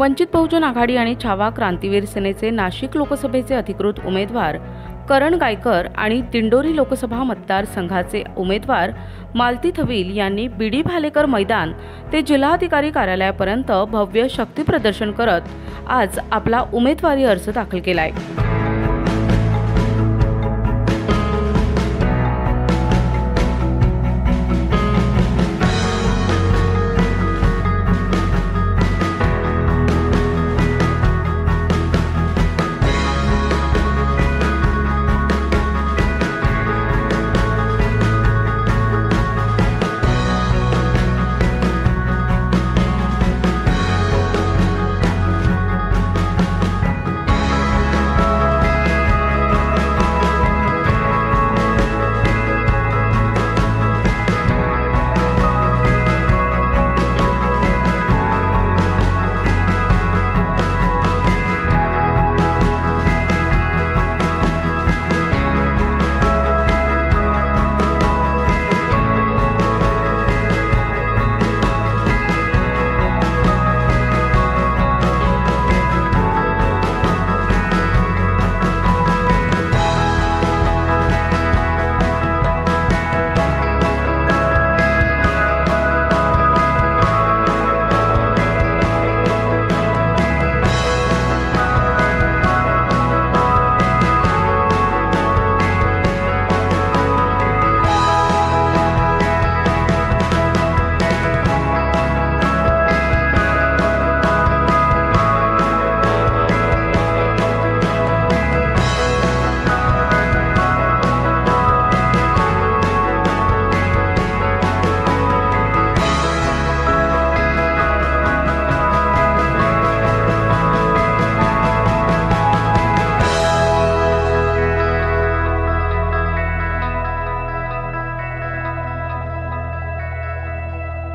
वंचित बहुजन आघाडी आणि छावा क्रांतीवीर सेनेचे नाशिक लोकसभेचे अधिकृत उमेदवार करण गायकर आणि दिंडोरी लोकसभा मतदारसंघाचे उमेदवार मालती थविल यांनी बीडी भालेकर मैदान ते जिल्हाधिकारी कार्यालयापर्यंत भव्य शक्ती प्रदर्शन करत आज आपला उमेदवारी अर्ज दाखल केलाय।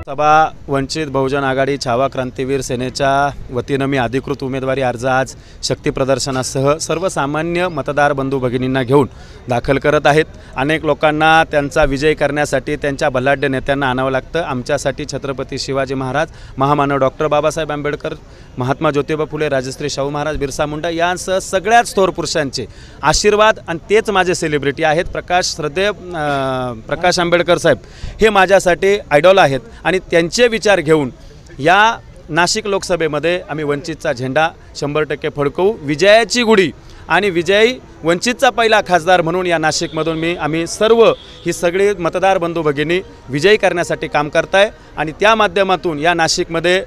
सभा वंचित बहुजन आघाडी छावा क्रांतीवीर सेनेच्या वतीनं मी अधिकृत उमेदवारी अर्ज आज शक्ती प्रदर्शनासह सर्वसामान्य मतदार बंधू भगिनींना घेऊन दाखल करत आहेत। अनेक लोकांना त्यांचा विजय करण्यासाठी त्यांच्या बलाढ्य नेत्यांना आणावं लागतं। आमच्यासाठी छत्रपती शिवाजी महाराज, महामानव डॉक्टर बाबासाहेब आंबेडकर, महात्मा ज्योतिबा फुले, राजश्री शाहू महाराज, बिरसा मुंडा यांसह सगळ्याच थोर पुरुषांचे आशीर्वाद आणि तेच माझे सेलिब्रिटी आहेत। प्रकाश आंबेडकर साहेब हे माझ्यासाठी आयडॉल आहेत आणि त्यांचे विचार घेऊन या नाशिक लोकसभेमध्ये आम्ही वंचितचा झेंडा 100% फडकवू। विजयाची गुढी आणि विजयी वंचितचा पहिला खासदार म्हणून या नाशिकमधून आम्ही सर्व ही सगळी मतदार बंधू भगिनी विजयी करण्यासाठी काम करताय आणि त्या माध्यमातून या नाशिकमध्ये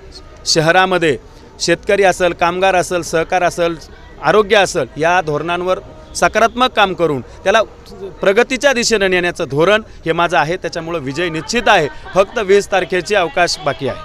शहरामध्ये शेतकरी असेल, कामगार असेल, सहकार असेल, आरोग्य असेल या धोरणांवर सकारात्मक काम करून त्याला प्रगतीच्या दिशेने नेण्याचं धोरण हे माझं आहे। त्याच्यामुळे विजय निश्चित आहे। फक्त 20 तारखेची अवकाश बाकी आहे।